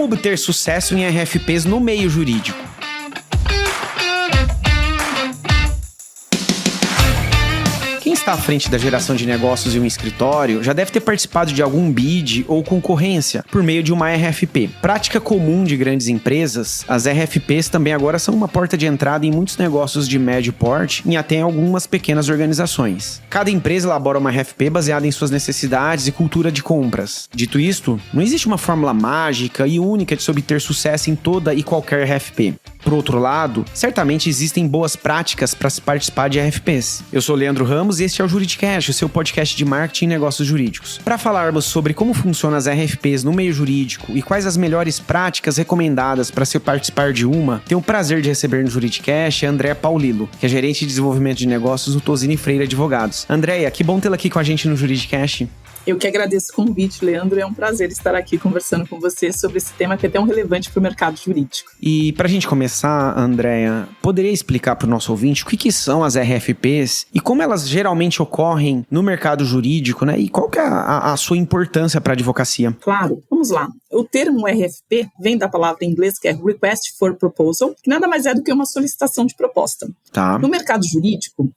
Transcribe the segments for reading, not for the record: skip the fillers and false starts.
obter sucesso em RFPs no meio jurídico? Quem está à frente da geração de negócios em um escritório já deve ter participado de algum bid ou concorrência por meio de uma RFP. Prática comum de grandes empresas, as RFPs também agora são uma porta de entrada em muitos negócios de médio porte e até em algumas pequenas organizações. Cada empresa elabora uma RFP baseada em suas necessidades e cultura de compras. Dito isto, não existe uma fórmula mágica e única de se obter sucesso em toda e qualquer RFP. Por outro lado, certamente existem boas práticas para se participar de RFPs. Eu sou Leandro Ramos e este é o Juridicast, o seu podcast de marketing e negócios jurídicos. Para falarmos sobre como funcionam as RFPs no meio jurídico e quais as melhores práticas recomendadas para se participar de uma, tenho o prazer de receber no Juridicast a Andréa Paulillo, que é gerente de desenvolvimento de negócios do Tosini Freire Advogados. Andréa, que bom tê-la aqui com a gente no Juridicast. Eu que agradeço o convite, Leandro. É um prazer estar aqui conversando com você sobre esse tema que é tão relevante para o mercado jurídico. E para a gente começar, Andréa, poderia explicar para o nosso ouvinte o que são as RFPs e como elas geralmente ocorrem no mercado jurídico, né? E qual que é a sua importância para a advocacia? Claro, vamos lá. O termo RFP vem da palavra em inglês que é Request for Proposal, que nada mais é do que uma solicitação de proposta. Tá. No mercado jurídico,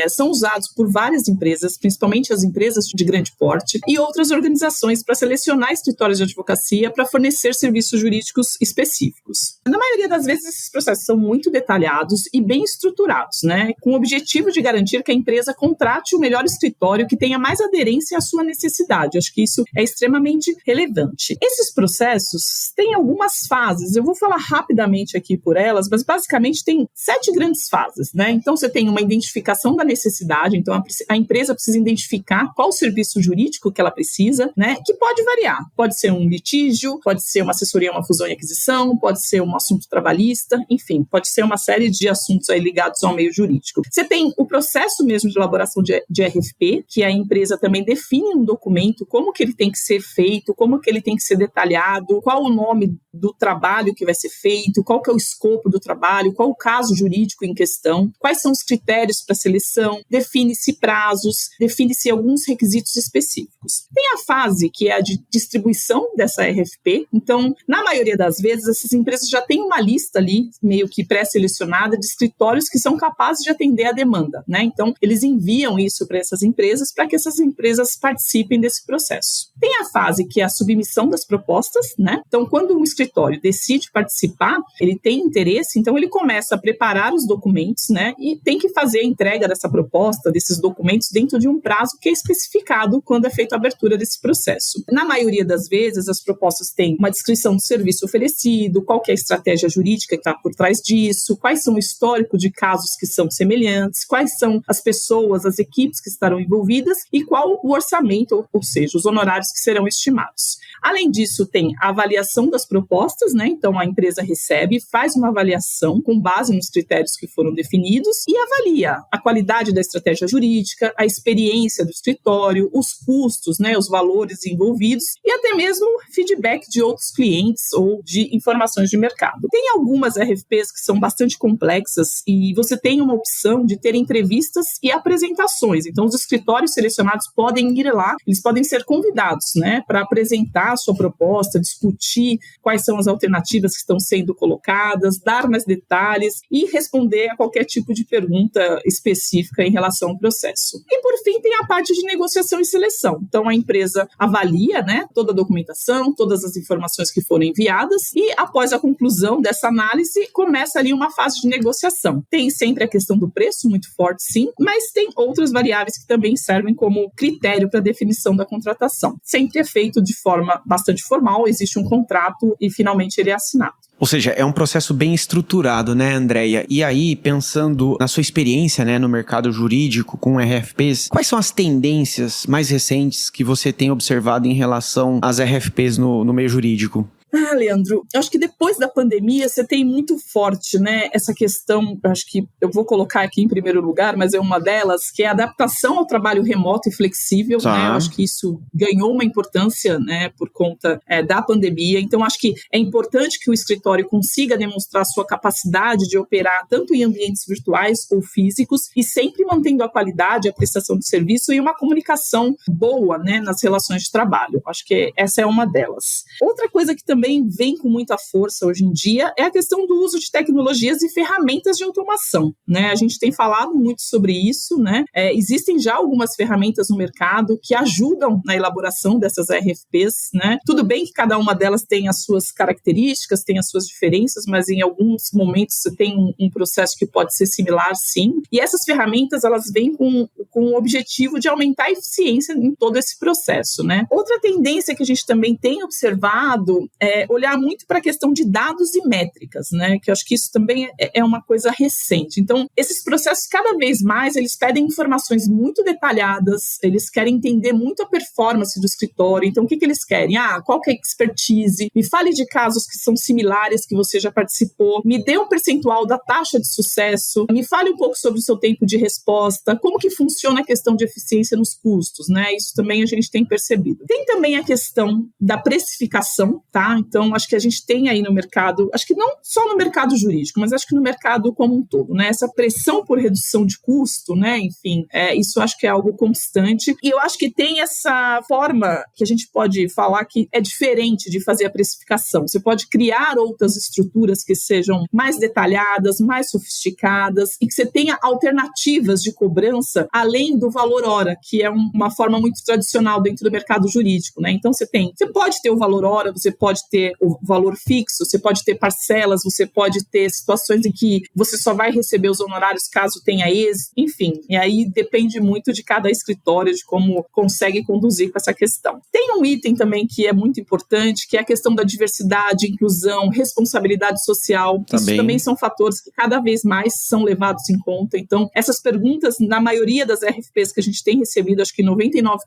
são usados por várias empresas, principalmente as empresas de grande porte, e outras organizações para selecionar escritórios de advocacia para fornecer serviços jurídicos específicos. Na maioria das vezes, esses processos são muito detalhados e bem estruturados, né, com o objetivo de garantir que a empresa contrate o melhor escritório que tenha mais aderência à sua necessidade. Acho que isso é extremamente relevante. Esses processos têm algumas fases, eu vou falar rapidamente aqui por elas, mas basicamente tem 7 grandes fases, né? Então você tem uma identificação da necessidade, então a empresa precisa identificar qual o serviço jurídico que ela precisa, né? Que pode variar, pode ser um litígio, pode ser uma assessoria, uma fusão e aquisição, pode ser um assunto trabalhista, enfim, pode ser uma série de assuntos aí ligados ao meio jurídico. Você tem o processo mesmo de elaboração de RFP, que a empresa também define um documento, como que ele tem que ser feito, como que ele tem que ser detalhado, qual o nome do trabalho que vai ser feito, qual que é o escopo do trabalho, qual o caso jurídico em questão, quais são os critérios para seleção, define-se prazos, define-se alguns requisitos específicos. Tem a fase que é a de distribuição dessa RFP, então, na maioria das vezes, essas empresas já têm uma lista ali, meio que pré-selecionada, de escritórios que são capazes de atender a demanda, né? Então, eles enviam isso para essas empresas para que essas empresas participem desse processo. Tem a fase que é a submissão das propostas, né? Então, quando um escritório decide participar, ele tem interesse, então ele começa a preparar os documentos, né? E tem que fazer a entrega dessa proposta, desses documentos, dentro de um prazo que é especificado quando é feita a abertura desse processo. Na maioria das vezes, as propostas têm uma descrição do serviço oferecido, qual que é a estratégia jurídica que está por trás disso, quais são o histórico de casos que são semelhantes, quais são as pessoas, as equipes que estarão envolvidas e qual o orçamento, ou seja, os honorários que serão estimados. Além disso, tem a avaliação das propostas, né? Então, a empresa recebe, faz uma avaliação com base nos critérios que foram definidos e avalia a qualidade da estratégia jurídica, a experiência do escritório, os custos, né? Os valores envolvidos e até mesmo feedback de outros clientes ou de informações de mercado. Tem algumas RFPs que são bastante complexas e você tem uma opção de ter entrevistas e apresentações. Então, os escritórios selecionados podem ir lá, eles podem ser convidados, né? Para apresentar a sua proposta, discutir quais são as alternativas que estão sendo colocadas, dar mais detalhes e responder a qualquer tipo de pergunta específica em relação ao processo. E, por fim, tem a parte de negociação e seleção. Então, a empresa avalia, né, toda a documentação, todas as informações que foram enviadas e, após a conclusão dessa análise, começa ali uma fase de negociação. Tem sempre a questão do preço, muito forte, sim, mas tem outras variáveis que também servem como critério para a definição da contratação. Sempre é feito de forma bastante formal, existe um contrato e, finalmente, ele é assinado. Ou seja, é um processo bem estruturado, né, Andréa? E aí, pensando na sua experiência, né, no mercado jurídico com RFPs, quais são as tendências mais recentes que você tem observado em relação às RFPs no meio jurídico? Leandro, eu acho que depois da pandemia você tem muito forte, né, essa questão, acho que eu vou colocar aqui em primeiro lugar, mas é uma delas, que é a adaptação ao trabalho remoto e flexível, né, eu acho que isso ganhou uma importância, né, por conta da pandemia, então acho que é importante que o escritório consiga demonstrar sua capacidade de operar tanto em ambientes virtuais ou físicos e sempre mantendo a qualidade, a prestação de serviço e uma comunicação boa, né, nas relações de trabalho, acho que essa é uma delas. Outra coisa que também também vem com muita força hoje em dia é a questão do uso de tecnologias e ferramentas de automação, né? A gente tem falado muito sobre isso, né? Existem já algumas ferramentas no mercado que ajudam na elaboração dessas RFPs, né? Tudo bem que cada uma delas tem as suas características, tem as suas diferenças, mas em alguns momentos você tem um processo que pode ser similar, sim. E essas ferramentas, elas vêm com o objetivo de aumentar a eficiência em todo esse processo, né? Outra tendência que a gente também tem observado é olhar muito para a questão de dados e métricas, né? Que eu acho que isso também é uma coisa recente. Então, esses processos, cada vez mais, eles pedem informações muito detalhadas, eles querem entender muito a performance do escritório. Então, o que eles querem? Qual que é a expertise? Me fale de casos que são similares, que você já participou. Me dê um percentual da taxa de sucesso. Me fale um pouco sobre o seu tempo de resposta. Como que funciona a questão de eficiência nos custos, né? Isso também a gente tem percebido. Tem também a questão da precificação, tá? Então, acho que a gente tem aí no mercado, acho que não só no mercado jurídico, mas acho que no mercado como um todo, né? Essa pressão por redução de custo, né? Enfim, isso acho que é algo constante. E eu acho que tem essa forma que a gente pode falar que é diferente de fazer a precificação. Você pode criar outras estruturas que sejam mais detalhadas, mais sofisticadas e que você tenha alternativas de cobrança além do valor hora, que é uma forma muito tradicional dentro do mercado jurídico, né? Então você pode ter o valor hora, você pode ter o valor fixo, você pode ter parcelas, você pode ter situações em que você só vai receber os honorários caso tenha êxito, enfim. E aí depende muito de cada escritório, de como consegue conduzir com essa questão. Tem um item também que é muito importante, que é a questão da diversidade, inclusão, responsabilidade social. Isso também são fatores que cada vez mais são levados em conta. Então, essas perguntas, na maioria das RFPs que a gente tem recebido, acho que 99%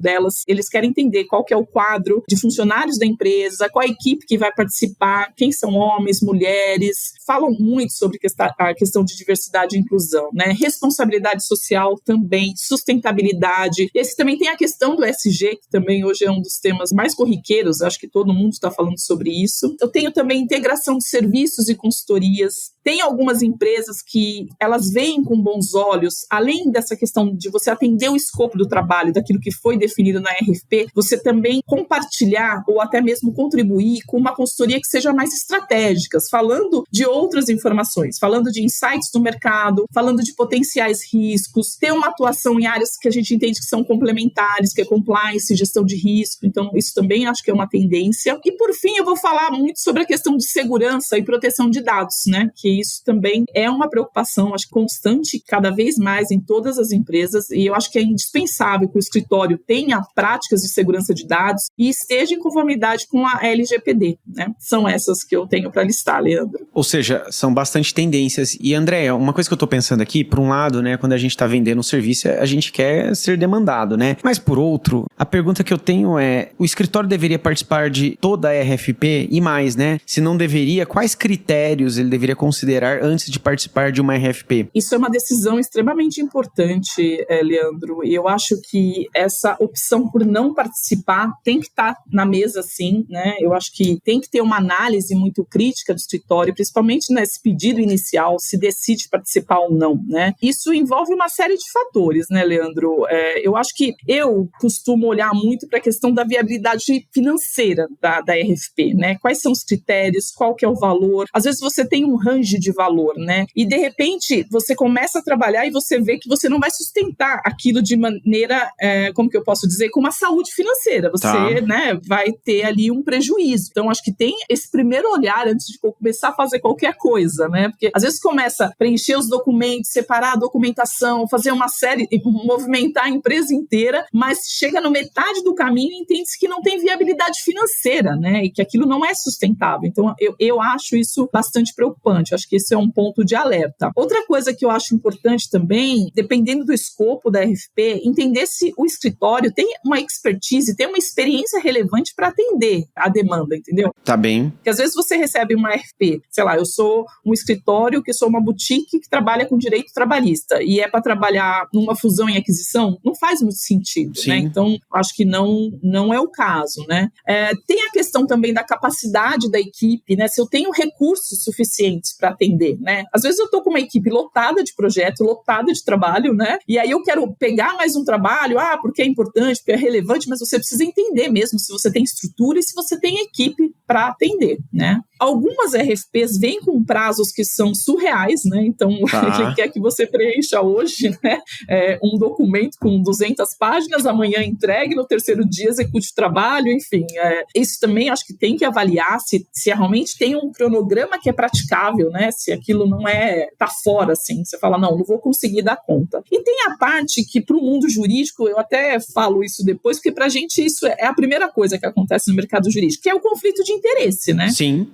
delas, eles querem entender qual que é o quadro de funcionários da empresa, qual a equipe que vai participar, quem são homens, mulheres. Falam muito sobre a questão de diversidade e inclusão, né? Responsabilidade social também, sustentabilidade. Esse também tem a questão do ESG, que também hoje é um dos temas mais corriqueiros, acho que todo mundo está falando sobre isso. Eu tenho também integração de serviços e consultorias. Tem algumas empresas que elas veem com bons olhos, além dessa questão de você atender o escopo do trabalho, daquilo que foi definido na RFP, você também compartilhar ou até mesmo contribuir com uma consultoria que seja mais estratégica, falando de outras informações, falando de insights do mercado, falando de potenciais riscos, ter uma atuação em áreas que a gente entende que são complementares, que é compliance, gestão de risco. Então, isso também acho que é uma tendência. E, por fim, eu vou falar muito sobre a questão de segurança e proteção de dados, né? Que isso também é uma preocupação, acho, constante, cada vez mais em todas as empresas, e eu acho que é indispensável que o escritório tenha práticas de segurança de dados e esteja em conformidade com a LGPD, né? São essas que eu tenho para listar, Leandro. Ou seja, são bastante tendências. E, Andréia, uma coisa que eu estou pensando aqui, por um lado, né, quando a gente está vendendo um serviço, a gente quer ser demandado, né? Mas, por outro, a pergunta que eu tenho é, o escritório deveria participar de toda a RFP e mais, né? Se não deveria, quais critérios ele deveria considerar antes de participar de uma RFP? Isso é uma decisão extremamente importante, Leandro, e eu acho que essa opção por não participar tem que estar na mesa, sim, né? Eu acho que tem que ter uma análise muito crítica do escritório, principalmente nesse pedido inicial, se decide participar ou não, né? Isso envolve uma série de fatores, né, Leandro? Eu acho que eu costumo olhar muito para a questão da viabilidade financeira da RFP, né? Quais são os critérios, qual que é o valor? Às vezes você tem um range de valor, né? E de repente você começa a trabalhar e você vê que você não vai sustentar aquilo de maneira, como que eu posso dizer, com uma saúde financeira. Você, né, vai ter ali um prejuízo. Então, acho que tem esse primeiro olhar antes de começar a fazer qualquer coisa, né? Porque às vezes começa a preencher os documentos, separar a documentação, fazer uma série, movimentar a empresa inteira, mas chega no metade do caminho e entende-se que não tem viabilidade financeira, né? E que aquilo não é sustentável. Então, eu acho isso bastante preocupante. Acho que esse é um ponto de alerta. Outra coisa que eu acho importante também, dependendo do escopo da RFP, entender se o escritório tem uma expertise, tem uma experiência relevante para atender a demanda, entendeu? Tá bem. Porque às vezes você recebe uma RFP, sei lá, eu sou um escritório que sou uma boutique que trabalha com direito trabalhista e é para trabalhar numa fusão e aquisição, não faz muito sentido, né? Então, acho que não é o caso, né? Tem a questão também da capacidade da equipe, né? Se eu tenho recursos suficientes para para atender, né? Às vezes eu estou com uma equipe lotada de projeto, lotada de trabalho, né? E aí eu quero pegar mais um trabalho, porque é importante, porque é relevante, mas você precisa entender mesmo se você tem estrutura e se você tem equipe para atender, né? Algumas RFPs vêm com prazos que são surreais, né? Então, ele quer que você preencha hoje, né? Um documento com 200 páginas, amanhã entregue, no terceiro dia execute o trabalho, enfim. Isso também acho que tem que avaliar se realmente tem um cronograma que é praticável, né? Se aquilo não tá fora, assim. Você fala, não vou conseguir dar conta. E tem a parte que, para o mundo jurídico, eu até falo isso depois, porque para a gente isso é a primeira coisa que acontece no mercado jurídico, que é o conflito de interesse, né? Sim.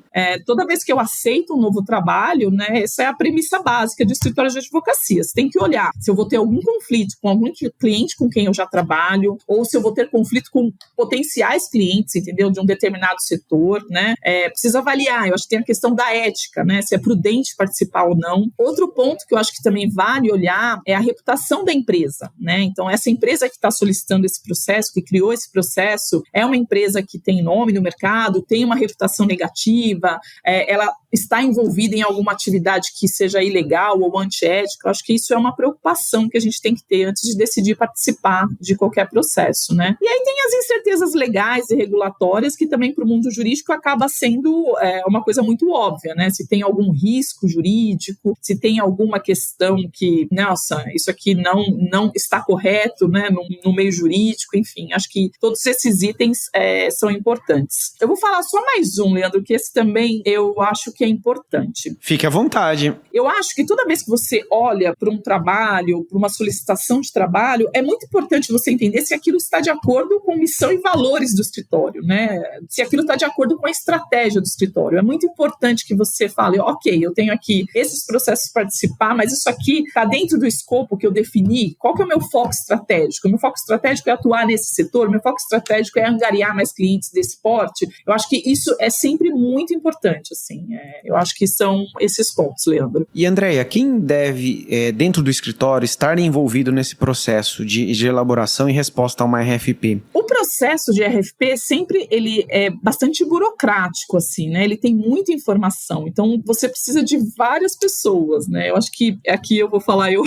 Toda vez que eu aceito um novo trabalho, né, essa é a premissa básica de escritório de advocacia. Você tem que olhar se eu vou ter algum conflito com algum cliente com quem eu já trabalho, ou se eu vou ter conflito com potenciais clientes, entendeu? De um determinado setor, né? Precisa avaliar. Eu acho que tem a questão da ética, né? Se é prudente participar ou não. Outro ponto que eu acho que também vale olhar é a reputação da empresa, né? Então, essa empresa que está solicitando esse processo, que criou esse processo, é uma empresa que tem nome no mercado, tem uma reputação negativa, ela está envolvida em alguma atividade que seja ilegal ou antiética. Eu acho que isso é uma preocupação que a gente tem que ter antes de decidir participar de qualquer processo, né? E aí tem as incertezas legais e regulatórias que também para o mundo jurídico acaba sendo uma coisa muito óbvia, né? Se tem algum risco jurídico, se tem alguma questão que, nossa, isso aqui não está correto, né? No meio jurídico, enfim, acho que todos esses itens são importantes. Eu vou falar só mais um, Leandro, que esse também eu acho que é importante. Fique à vontade. Eu acho que toda vez que você olha para um trabalho, para uma solicitação de trabalho, é muito importante você entender se aquilo está de acordo com missão e valores do escritório, né? Se aquilo está de acordo com a estratégia do escritório. É muito importante que você fale, ok, eu tenho aqui esses processos para participar, mas isso aqui está dentro do escopo que eu defini. Qual que é o meu foco estratégico? O meu foco estratégico é atuar nesse setor, o meu foco estratégico é angariar mais clientes desse porte. Eu acho que isso é sempre muito importante, assim. Eu acho que são esses pontos, Leandro. E, Andréia, quem deve, dentro do escritório, estar envolvido nesse processo de elaboração e resposta a uma RFP? O processo de RFP sempre ele é bastante burocrático, assim, né? Ele tem muita informação, então você precisa de várias pessoas, né? Eu acho que aqui eu vou falar, eu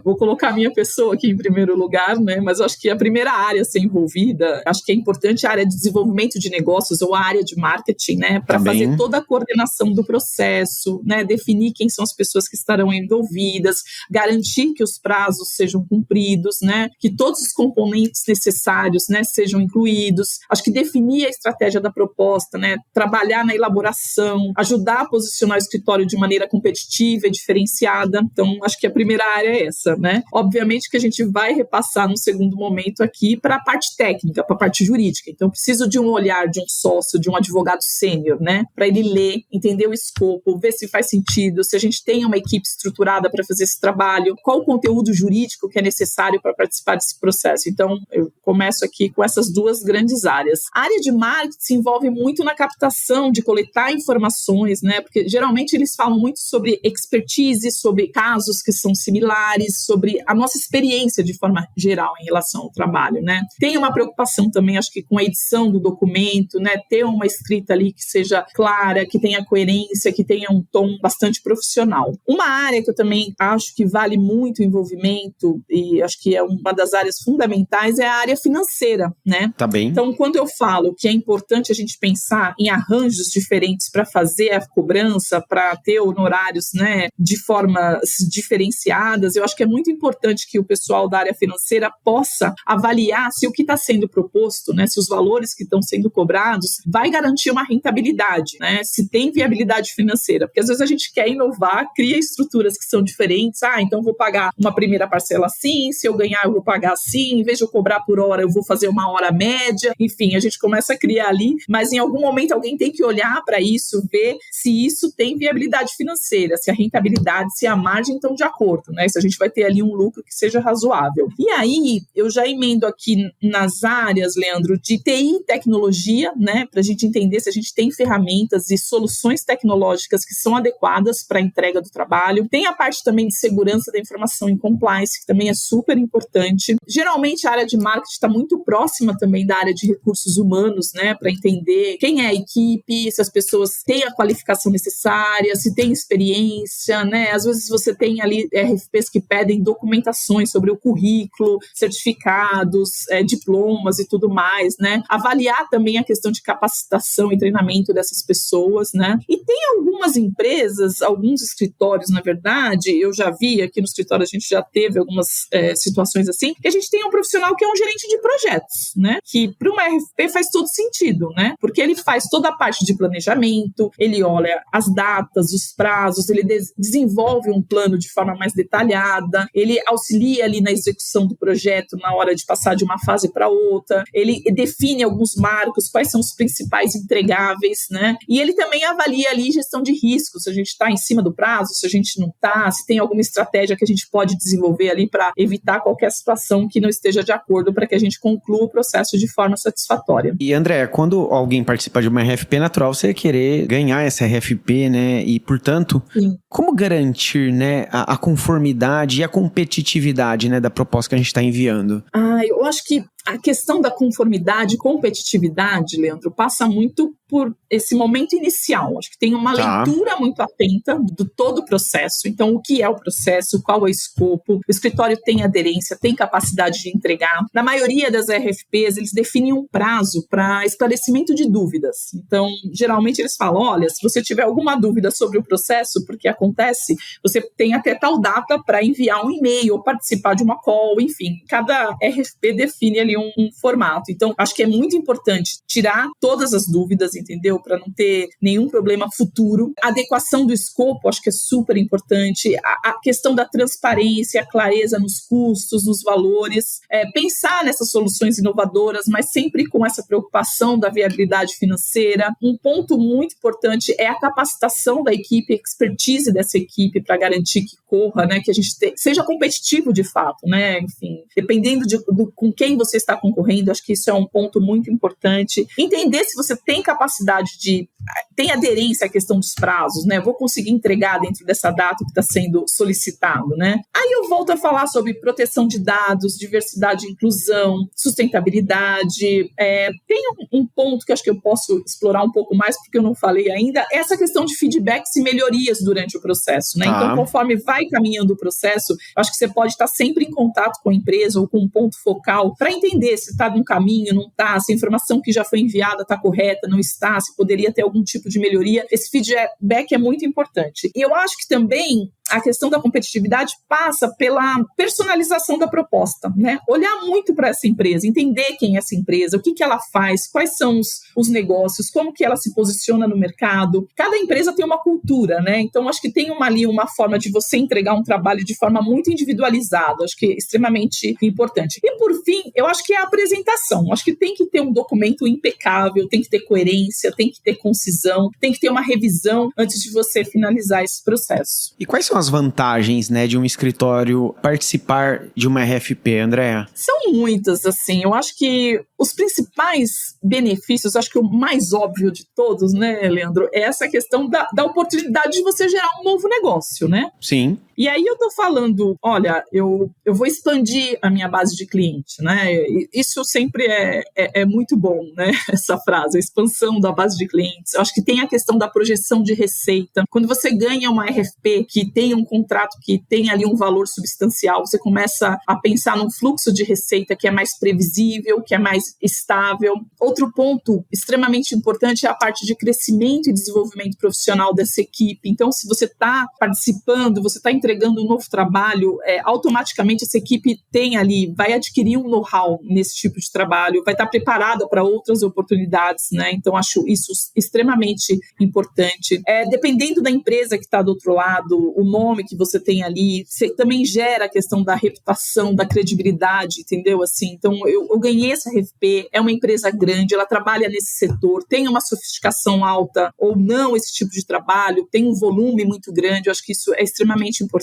vou colocar a minha pessoa aqui em primeiro lugar, né? Mas eu acho que a primeira área a ser envolvida, acho que é importante a área de desenvolvimento de negócios ou a área de marketing, né? Para fazer toda a coordenação do processo, né? Definir quem são as pessoas que estarão envolvidas, garantir que os prazos sejam cumpridos, né? Que todos os componentes necessários, né, sejam incluídos. Acho que definir a estratégia da proposta, né? Trabalhar na elaboração, ajudar a posicionar o escritório de maneira competitiva e diferenciada. Então, acho que a primeira área é essa, né? Obviamente que a gente vai repassar no segundo momento aqui para a parte técnica, para a parte jurídica. Então, preciso de um olhar de um sócio, de um advogado sênior, né? Para ele ler, entender o escopo, ver se faz sentido, se a gente tem uma equipe estruturada para fazer esse trabalho, qual o conteúdo jurídico que é necessário para participar desse processo. Então, eu começo aqui com essas duas grandes áreas. A área de marketing se envolve muito na captação, de coletar informações, né? Porque geralmente eles falam muito sobre expertise, sobre casos que são similares, sobre a nossa experiência de forma geral em relação ao trabalho, né? Tem uma preocupação também, acho que com a edição do documento, né? Ter uma escrita ali que seja clara, que tenha coerência, que tenha um tom bastante profissional. Uma área que eu também acho que vale muito o envolvimento e acho que é uma das áreas fundamentais é a área financeira, né? Tá bem. Então, quando eu falo que é importante a gente pensar em arranjos diferentes para fazer a cobrança, para ter honorários, né, de formas diferenciadas, eu acho que é muito importante que o pessoal da área financeira possa avaliar se o que está sendo proposto, né, se os valores que estão sendo cobrados vai garantir uma rentabilidade, né, se tem viabilidade financeira, porque às vezes a gente quer inovar, cria estruturas que são diferentes, então vou pagar uma primeira parcela assim, se eu ganhar eu vou pagar assim, em vez de eu cobrar por hora eu vou fazer uma hora média, enfim, a gente começa a criar ali, mas em algum momento alguém tem que olhar para isso, ver se isso tem viabilidade financeira, se a rentabilidade, se a margem estão de acordo, né, se a gente vai ter ali um lucro que seja razoável. E aí, eu já emendo aqui nas áreas, Leandro, de TI e tecnologia, né, para a gente entender se a gente tem ferramentas e soluções tecnológicas que são adequadas para a entrega do trabalho. Tem a parte também de segurança da informação e compliance, que também é super importante. Geralmente, a área de marketing está muito próxima próxima também da área de recursos humanos, né, para entender quem é a equipe, se as pessoas têm a qualificação necessária, se tem experiência, né? Às vezes você tem ali RFPs que pedem documentações sobre o currículo, certificados, diplomas e tudo mais, né? Avaliar também a questão de capacitação e treinamento dessas pessoas, né? E tem algumas empresas, alguns escritórios, na verdade, eu já vi aqui no escritório, a gente já teve algumas situações assim, que a gente tem um profissional que é um gerente de projetos, né? Que para uma RFP faz todo sentido, né? Porque ele faz toda a parte de planejamento, ele olha as datas, os prazos, ele desenvolve um plano de forma mais detalhada, ele auxilia ali na execução do projeto na hora de passar de uma fase para outra, ele define alguns marcos, quais são os principais entregáveis, né? E ele também avalia ali gestão de riscos, se a gente está em cima do prazo, se a gente não está, se tem alguma estratégia que a gente pode desenvolver ali para evitar qualquer situação que não esteja de acordo para que a gente conclua o processo de forma satisfatória. E André, quando alguém participa de uma RFP, é natural você querer ganhar essa RFP, né? E, portanto, sim, como garantir, né, a conformidade e a competitividade, né, da proposta que a gente está enviando? Eu acho que a questão da conformidade e competitividade, Leandro, passa muito por esse momento inicial. Acho que tem uma leitura muito atenta do todo o processo. Então, o que é o processo, qual é o escopo, o escritório tem aderência, tem capacidade de entregar. Na maioria das RFPs, eles definem um prazo para esclarecimento de dúvidas. Então, geralmente eles falam, olha, se você tiver alguma dúvida sobre o processo, porque acontece, você tem até tal data para enviar um e-mail ou participar de uma call, enfim. Cada RFP define ali um formato. Então, acho que é muito importante tirar todas as dúvidas, entendeu? Para não ter nenhum problema futuro. A adequação do escopo, acho que é super importante. A questão da transparência, a clareza nos custos, nos valores. Pensar nessas soluções inovadoras, mas sempre com essa preocupação da viabilidade financeira. Um ponto muito importante é a capacitação da equipe, a expertise dessa equipe para garantir que corra, né? Que a gente seja competitivo de fato, né? Enfim, dependendo com quem você está concorrendo, acho que isso é um ponto muito importante. Entender se você tem capacidade tem aderência à questão dos prazos, né? Vou conseguir entregar dentro dessa data que está sendo solicitado, né? Aí eu volto a falar sobre proteção de dados, diversidade e inclusão, sustentabilidade. Tem um ponto que acho que eu posso explorar um pouco mais, porque eu não falei ainda, essa questão de feedbacks e melhorias durante o processo, né? Então, conforme vai caminhando o processo, acho que você pode estar sempre em contato com a empresa ou com um ponto focal para entender se está num caminho, não está, se a informação que já foi enviada está correta, não está, se poderia ter algum tipo de melhoria. Esse feedback é muito importante. E eu acho que também a questão da competitividade passa pela personalização da proposta, né? Olhar muito para essa empresa, entender quem é essa empresa, o que ela faz, quais são os negócios, como que ela se posiciona no mercado. Cada empresa tem uma cultura, né? Então, acho que tem uma forma de você entregar um trabalho de forma muito individualizada, acho que é extremamente importante. E, por fim, eu acho que é a apresentação. Acho que tem que ter um documento impecável, tem que ter coerência, tem que ter concisão, tem que ter uma revisão antes de você finalizar esse processo. E quais são as vantagens, né, de um escritório participar de uma RFP, Andréa? São muitas, assim. Eu acho que os principais benefícios, acho que o mais óbvio de todos, né, Leandro, é essa questão da oportunidade de você gerar um novo negócio, né? Sim. E aí eu tô falando, olha, eu vou expandir a minha base de cliente, né? Isso sempre é muito bom, né? Essa frase, a expansão da base de clientes. Eu acho que tem a questão da projeção de receita. Quando você ganha uma RFP que tem um contrato que tem ali um valor substancial, você começa a pensar num fluxo de receita que é mais previsível, que é mais estável. Outro ponto extremamente importante é a parte de crescimento e desenvolvimento profissional dessa equipe. Então, se você está participando, você está entregando um novo trabalho, automaticamente essa equipe vai adquirir um know-how nesse tipo de trabalho, vai estar preparada para outras oportunidades, né? Então, acho isso extremamente importante. Dependendo da empresa que está do outro lado, o nome que você tem ali, você também gera a questão da reputação, da credibilidade, entendeu? Assim, então, eu ganhei essa RFP, é uma empresa grande, ela trabalha nesse setor, tem uma sofisticação alta ou não esse tipo de trabalho, tem um volume muito grande, eu acho que isso é extremamente importante.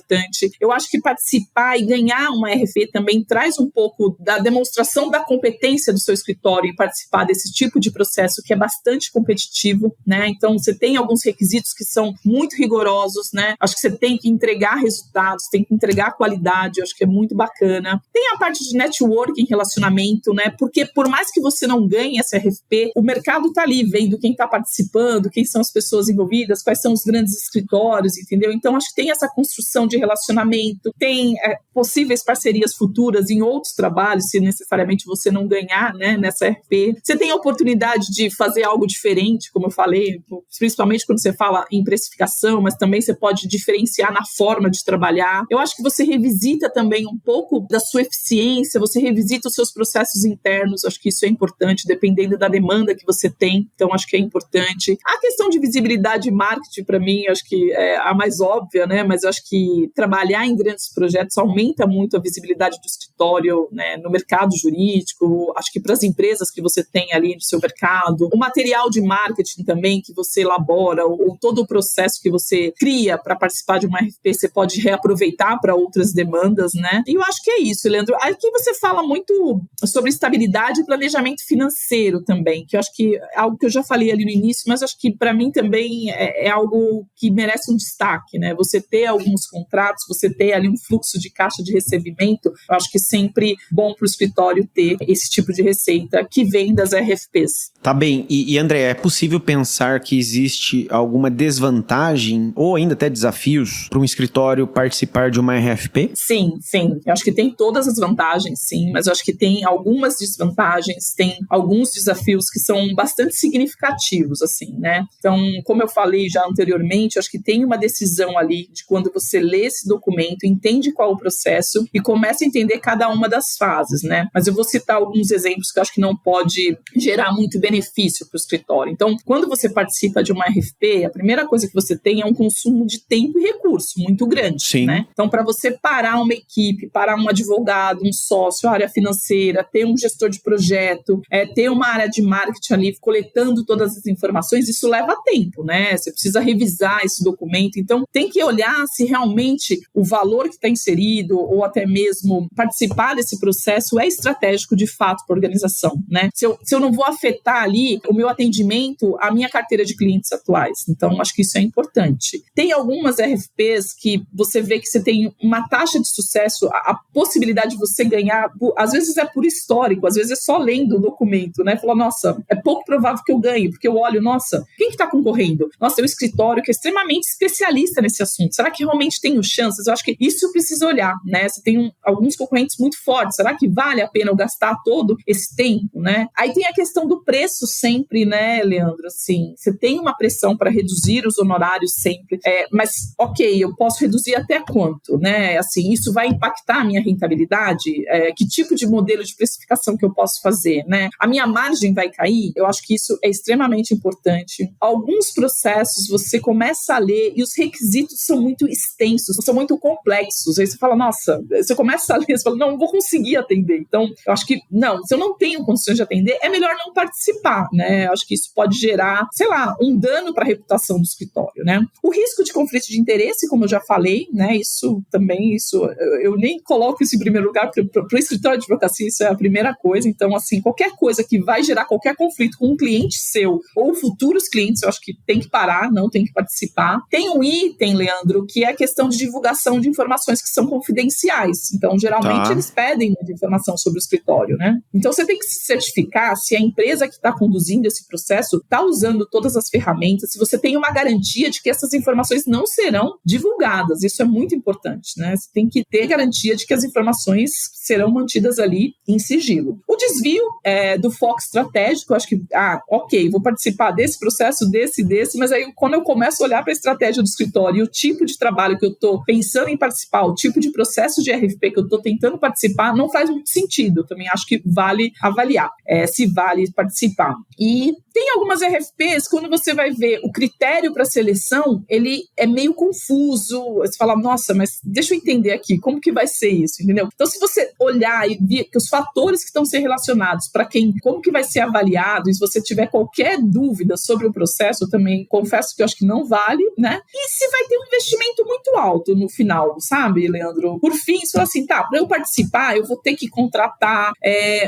Eu acho que participar e ganhar uma RFP também traz um pouco da demonstração da competência do seu escritório em participar desse tipo de processo que é bastante competitivo, né? Então, você tem alguns requisitos que são muito rigorosos, né? Acho que você tem que entregar resultados, tem que entregar qualidade, eu acho que é muito bacana. Tem a parte de networking, relacionamento, né? Porque por mais que você não ganhe essa RFP, o mercado está ali vendo quem está participando, quem são as pessoas envolvidas, quais são os grandes escritórios, entendeu? Então, acho que tem essa construção de relacionamento, tem possíveis parcerias futuras em outros trabalhos, se necessariamente você não ganhar, né, nessa RFP. Você tem a oportunidade de fazer algo diferente, como eu falei, principalmente quando você fala em precificação, mas também você pode diferenciar na forma de trabalhar. Eu acho que você revisita também um pouco da sua eficiência, você revisita os seus processos internos, acho que isso é importante, dependendo da demanda que você tem, então acho que é importante. A questão de visibilidade e marketing, para mim, acho que é a mais óbvia, né, mas eu acho que trabalhar em grandes projetos aumenta muito a visibilidade do escritório, né, no mercado jurídico, acho que para as empresas que você tem ali no seu mercado, o material de marketing também que você elabora, ou todo o processo que você cria para participar de uma RFP, você pode reaproveitar para outras demandas, né? E eu acho que é isso, Leandro. Aqui você fala muito sobre estabilidade e planejamento financeiro também, que eu acho que é algo que eu já falei ali no início, mas acho que para mim também é algo que merece um destaque, né? Você ter alguns contratos, você ter ali um fluxo de caixa de recebimento, eu acho que é sempre bom para o escritório ter esse tipo de receita que vem das RFPs. Tá bem. E André, é possível pensar que existe alguma desvantagem ou ainda até desafios para um escritório participar de uma RFP? Sim. Eu acho que tem todas as vantagens, sim, mas eu acho que tem algumas desvantagens, tem alguns desafios que são bastante significativos, assim, né? Então, como eu falei já anteriormente, eu acho que tem uma decisão ali de quando você lê esse documento, entende qual é o processo e começa a entender cada uma das fases, né? Mas eu vou citar alguns exemplos que eu acho que não pode gerar muito benefício para o escritório. Então, quando você participa de uma RFP, a primeira coisa que você tem é um consumo de tempo e recurso muito grande, Sim. Né? Então, para você parar uma equipe, parar um advogado, um sócio, área financeira, ter um gestor de projeto, ter uma área de marketing ali coletando todas as informações, isso leva tempo, né? Você precisa revisar esse documento. Então, tem que olhar se realmente o valor que está inserido ou até mesmo participar desse processo é estratégico de fato para a organização, né? Se eu não vou afetar ali o meu atendimento, a minha carteira de clientes atuais. Então, acho que isso é importante. Tem algumas RFPs que você vê que você tem uma taxa de sucesso, a possibilidade de você ganhar, às vezes é por histórico, às vezes é só lendo o documento, né? Falar, nossa, é pouco provável que eu ganhe, porque eu olho, nossa, quem que está concorrendo? Nossa, é um escritório que é extremamente especialista nesse assunto. Será que realmente tenho chances? Eu acho que isso precisa olhar, né? Você tem alguns concorrentes muito fortes. Será que vale a pena eu gastar todo esse tempo, né? Aí tem a questão do preço sempre, né, Leandro? Assim, você tem uma pressão para reduzir os honorários sempre, mas, ok, eu posso reduzir até quanto, né? Assim, isso vai impactar a minha rentabilidade? Que tipo de modelo de precificação que eu posso fazer, né? A minha margem vai cair? Eu acho que isso é extremamente importante. Alguns processos você começa a ler e os requisitos são muito extensos, são muito complexos. Aí você fala, nossa, você começa a ler, você fala, não vou conseguir atender. Então, eu acho que, não, se eu não tenho condições de atender, é melhor não participar, né? Eu acho que isso pode gerar, sei lá, um dano para a reputação do escritório, né? O risco de conflito de interesse, como eu já falei, né? Isso também, eu nem coloco isso em primeiro lugar, porque para o escritório de advocacia isso é a primeira coisa. Então, assim, qualquer coisa que vai gerar qualquer conflito com um cliente seu ou futuros clientes, eu acho que tem que parar, não tem que participar. Tem um item, Leandro, que é a questão de divulgação de informações que são confidenciais. Então, geralmente, eles pedem muita informação sobre o escritório, né? Então, você tem que se certificar se a empresa que está conduzindo esse processo está usando todas as ferramentas, se você tem uma garantia de que essas informações não serão divulgadas. Isso é muito importante, né? Você tem que ter garantia de que as informações serão mantidas ali em sigilo. O desvio do foco estratégico, eu acho que, ok, vou participar desse processo, desse, mas aí quando eu começo a olhar para a estratégia do escritório e o tipo de trabalho que eu estou pensando em participar, o tipo de processo de RFP que eu estou tentando participar, não faz muito sentido. Eu também acho que vale avaliar se vale participar. E tem algumas RFPs, quando você vai ver o critério para seleção, ele é meio confuso. Você fala, nossa, mas deixa eu entender aqui, como que vai ser isso, entendeu? Então, se você olhar e ver que os fatores que estão sendo relacionados para como que vai ser avaliado, e se você tiver qualquer dúvida sobre o processo, eu também confesso que eu acho que não vale, né? E se vai ter um investimento muito alto no final, sabe, Leandro? Por fim, você fala assim, para eu participar, eu vou ter que contratar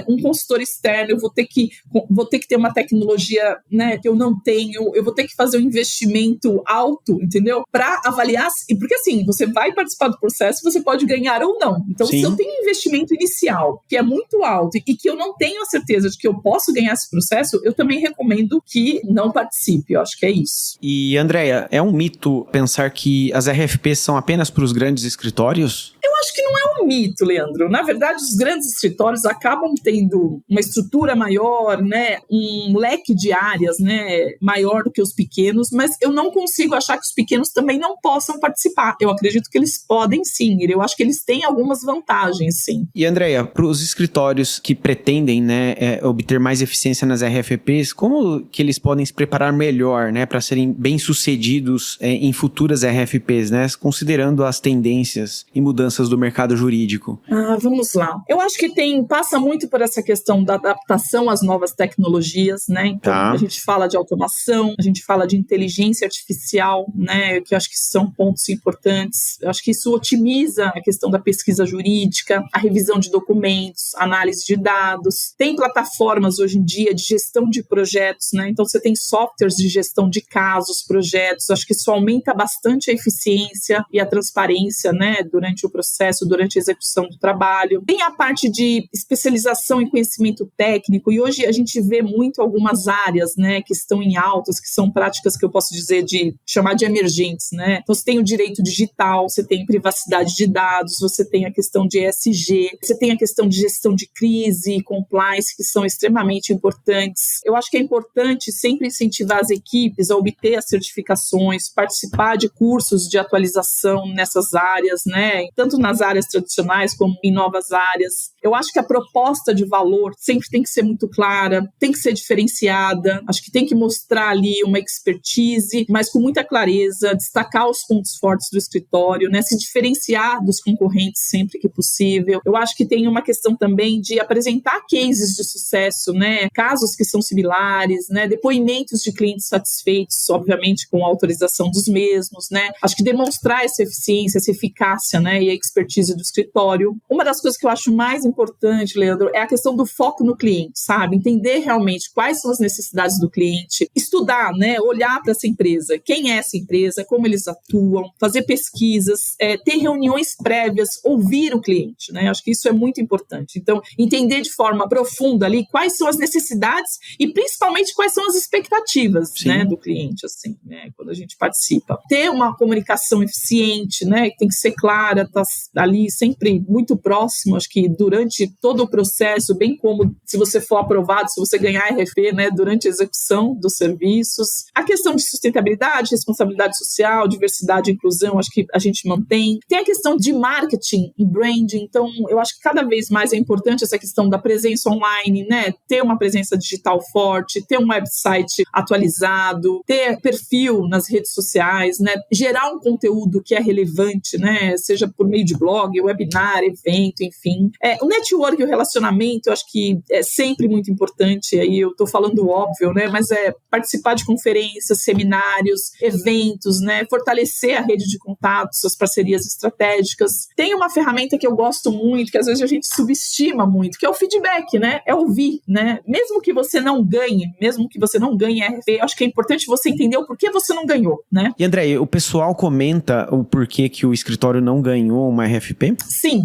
um consultor externo, eu vou ter que ter uma tecnologia tecnologia, né, que eu não tenho, eu vou ter que fazer um investimento alto, entendeu? Para avaliar, porque assim, você vai participar do processo, você pode ganhar ou não. Então, Sim. se eu tenho um investimento inicial que é muito alto e que eu não tenho a certeza de que eu posso ganhar esse processo, eu também recomendo que não participe. Eu acho que é isso. E, Andréia, é um mito pensar que as RFPs são apenas para os grandes escritórios? Eu acho que não é um mito, Leandro. Na verdade, os grandes escritórios acabam tendo uma estrutura maior, né, um leque de áreas, né, maior do que os pequenos, mas eu não consigo achar que os pequenos também não possam participar. Eu acredito que eles podem sim, eu acho que eles têm algumas vantagens, sim. E, Andréia, para os escritórios que pretendem, né, obter mais eficiência nas RFPs, como que eles podem se preparar melhor, né, para serem bem-sucedidos em futuras RFPs, né, considerando as tendências e mudanças do mercado jurídico? Vamos lá. Eu acho que passa muito por essa questão da adaptação às novas tecnologias, né? Então, a gente fala de automação, a gente fala de inteligência artificial, né? Que eu acho que são pontos importantes. Eu acho que isso otimiza a questão da pesquisa jurídica, a revisão de documentos, análise de dados. Tem plataformas hoje em dia de gestão de projetos, né? Então, você tem softwares de gestão de casos, projetos. Eu acho que isso aumenta bastante a eficiência e a transparência, né? Durante o processo, durante a execução do trabalho. Tem a parte de especialização em conhecimento técnico, e hoje a gente vê muito algumas áreas, né, que estão em altas, que são práticas que eu posso dizer chamar de emergentes, né? Então, você tem o direito digital, você tem privacidade de dados, você tem a questão de ESG, você tem a questão de gestão de crise, compliance, que são extremamente importantes. Eu acho que é importante sempre incentivar as equipes a obter as certificações, participar de cursos de atualização nessas áreas, né? Tanto nas áreas tradicionais como em novas áreas. Eu acho que a proposta de valor sempre tem que ser muito clara, tem que ser diferenciada, acho que tem que mostrar ali uma expertise, mas com muita clareza, destacar os pontos fortes do escritório, né? Se diferenciar dos concorrentes sempre que possível. Eu acho que tem uma questão também de apresentar cases de sucesso, né? Casos que são similares, né? Depoimentos de clientes satisfeitos, obviamente com a autorização dos mesmos, né? Acho que demonstrar essa eficiência, essa eficácia, né? E a expertise do escritório. Uma das coisas que eu acho mais importante, Leandro, é a questão do foco no cliente, sabe? Entender realmente quais são as necessidades do cliente, estudar, né? Olhar para essa empresa, quem é essa empresa, como eles atuam, fazer pesquisas, ter reuniões prévias, ouvir o cliente, né? Acho que isso é muito importante. Então, entender de forma profunda ali quais são as necessidades e principalmente quais são as expectativas, né, do cliente, assim, né? Quando a gente participa. Ter uma comunicação eficiente, né? Que tem que ser clara, tá ali sempre muito próximo, acho que durante todo o processo, bem como se você for aprovado, se você ganhar RFP, né, durante a execução dos serviços. A questão de sustentabilidade, responsabilidade social, diversidade e inclusão, acho que a gente mantém. Tem a questão de marketing e branding, então eu acho que cada vez mais é importante essa questão da presença online, né, ter uma presença digital forte, ter um website atualizado, ter perfil nas redes sociais, né, gerar um conteúdo que é relevante, né, seja por meio de blog, webinar, evento, enfim. O network e o relacionamento, eu acho que é sempre muito importante, aí eu estou falando óbvio, né, mas participar de conferências, seminários, eventos, né, fortalecer a rede de contatos, as parcerias estratégicas. Tem uma ferramenta que eu gosto muito, que às vezes a gente subestima muito, que é o feedback, né, é ouvir, né, mesmo que você não ganhe RFP, eu acho que é importante você entender o porquê você não ganhou, né. E André, o pessoal comenta o porquê que o escritório não ganhou uma RFP? Sim.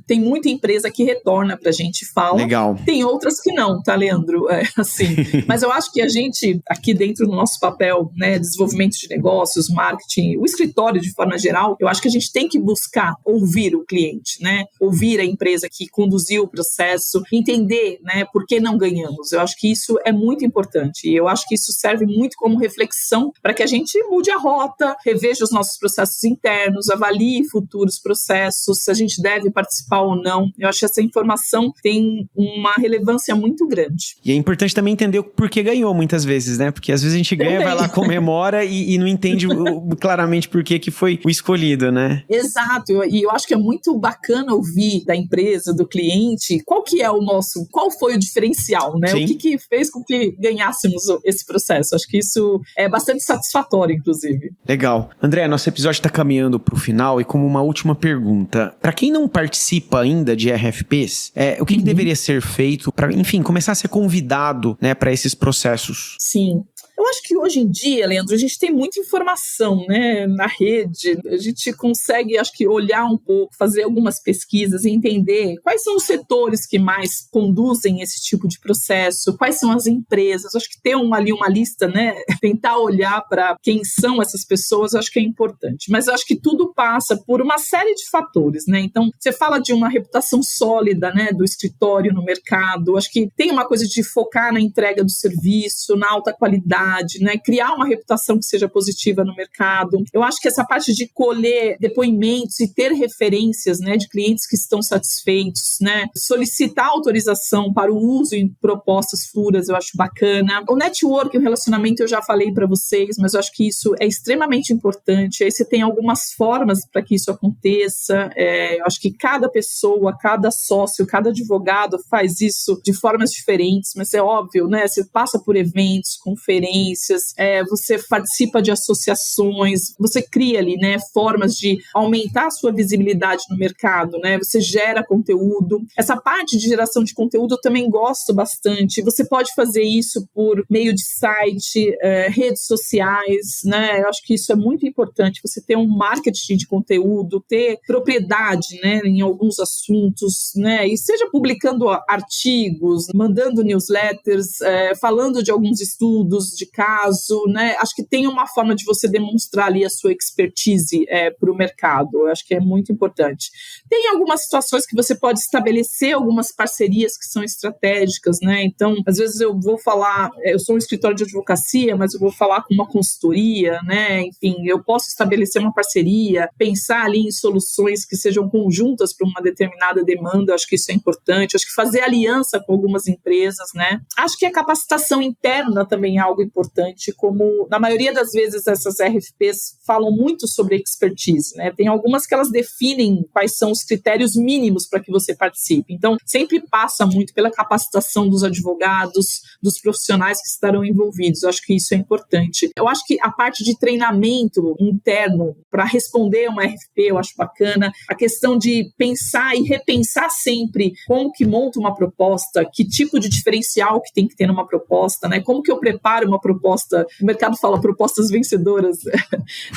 Tem muita empresa que retorna pra gente e fala. Legal. Tem outras que não, tá, Leandro? Assim. Mas eu acho que a gente, aqui dentro do nosso papel, né, desenvolvimento de negócios, marketing, o escritório de forma geral, eu acho que a gente tem que buscar ouvir o cliente, né? Ouvir a empresa que conduziu o processo, entender, né, por que não ganhamos. Eu acho que isso é muito importante e eu acho que isso serve muito como reflexão para que a gente mude a rota, reveja os nossos processos internos, avalie futuros processos, se a gente deve participar ou não. Eu acho que essa informação tem uma relevância muito grande. E é importante também entender o porquê ganhou muitas vezes, né? Porque às vezes a gente ganha, vai lá, comemora e não entende claramente por que foi o escolhido, né? Exato. E eu acho que é muito bacana ouvir da empresa, do cliente, qual foi o diferencial, né? Sim. O que fez com que ganhássemos esse processo. Acho que isso é bastante satisfatório, inclusive. Legal. André, nosso episódio está caminhando para o final e como uma última pergunta, pergunta. Para quem não participa ainda de RFPs, o que deveria ser feito para, enfim, começar a ser convidado, né, para esses processos? Sim. Eu acho que hoje em dia, Leandro, a gente tem muita informação, né, na rede. A gente consegue, acho que, olhar um pouco, fazer algumas pesquisas e entender quais são os setores que mais conduzem esse tipo de processo, quais são as empresas. Acho que ter ali uma lista, né, tentar olhar para quem são essas pessoas, acho que é importante. Mas eu acho que tudo passa por uma série de fatores, né? Então, você fala de uma reputação sólida, né, do escritório no mercado. Acho que tem uma coisa de focar na entrega do serviço, na alta qualidade, né? Criar uma reputação que seja positiva no mercado. Eu acho que essa parte de colher depoimentos e ter referências, né, de clientes que estão satisfeitos, né? Solicitar autorização para o uso em propostas futuras, eu acho bacana. O network, o relacionamento, eu já falei para vocês, mas eu acho que isso é extremamente importante. Aí você tem algumas formas para que isso aconteça. Eu acho que cada pessoa, cada sócio, cada advogado faz isso de formas diferentes, mas é óbvio, né? Você passa por eventos, conferências, você participa de associações, você cria ali, né, formas de aumentar a sua visibilidade no mercado, né? Você gera conteúdo. Essa parte de geração de conteúdo eu também gosto bastante. Você pode fazer isso por meio de site, redes sociais, né? Eu acho que isso é muito importante. Você ter um marketing de conteúdo, ter propriedade, né, em alguns assuntos, né? E seja publicando artigos, mandando newsletters, falando de alguns estudos de caso, né? Acho que tem uma forma de você demonstrar ali a sua expertise para o mercado. Eu acho que é muito importante. Tem algumas situações que você pode estabelecer algumas parcerias que são estratégicas, né? Então, às vezes eu vou falar, eu sou um escritório de advocacia, mas eu vou falar com uma consultoria, né? Enfim, eu posso estabelecer uma parceria, pensar ali em soluções que sejam conjuntas para uma determinada demanda. Eu acho que isso é importante. Eu acho que fazer aliança com algumas empresas, né? Acho que a capacitação interna também é algo importante, como na maioria das vezes essas RFPs falam muito sobre expertise, né? Tem algumas que elas definem quais são os critérios mínimos para que você participe. Então, sempre passa muito pela capacitação dos advogados, dos profissionais que estarão envolvidos. Eu acho que isso é importante. Eu acho que a parte de treinamento interno para responder uma RFP, eu acho bacana. A questão de pensar e repensar sempre como que monta uma proposta, que tipo de diferencial que tem que ter numa proposta, né? Como que eu preparo uma proposta, o mercado fala propostas vencedoras,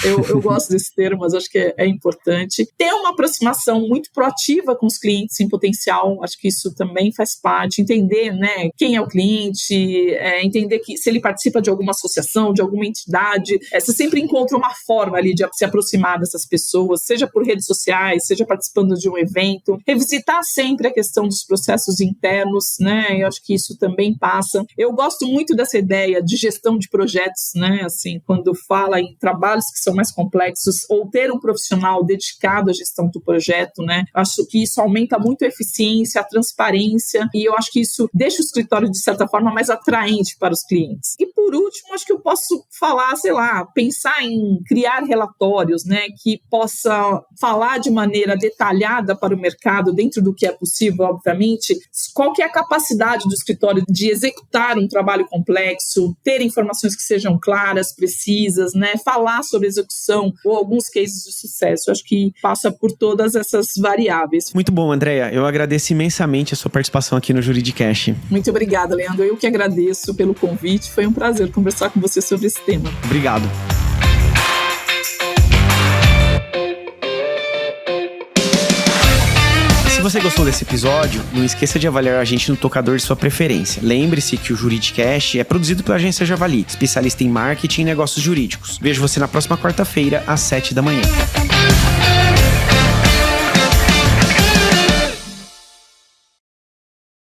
eu gosto desse termo, mas acho que é importante. Ter uma aproximação muito proativa com os clientes em potencial, acho que isso também faz parte, entender, né, quem é o cliente, entender que se ele participa de alguma associação, de alguma entidade, você sempre encontra uma forma ali de se aproximar dessas pessoas, seja por redes sociais, seja participando de um evento, revisitar sempre a questão dos processos internos, né, eu acho que isso também passa. Eu gosto muito dessa ideia de gestão de projetos, né? Assim, quando fala em trabalhos que são mais complexos, ou ter um profissional dedicado à gestão do projeto, né? Acho que isso aumenta muito a eficiência, a transparência, e eu acho que isso deixa o escritório, de certa forma, mais atraente para os clientes. E, por último, acho que eu posso falar, pensar em criar relatórios, né? Que possa falar de maneira detalhada para o mercado, dentro do que é possível, obviamente, qual que é a capacidade do escritório de executar um trabalho complexo, ter informações que sejam claras, precisas, né? Falar sobre execução ou alguns cases de sucesso. Eu acho que passa por todas essas variáveis. Muito bom, Andréia. Eu agradeço imensamente a sua participação aqui no Juridicast. Muito obrigada, Leandro. Eu que agradeço pelo convite. Foi um prazer conversar com você sobre esse tema. Obrigado. Se você gostou desse episódio, não esqueça de avaliar a gente no tocador de sua preferência. Lembre-se que o Juridicast é produzido pela Agência Javali, especialista em marketing e negócios jurídicos. Vejo você na próxima quarta-feira, às 7 da manhã.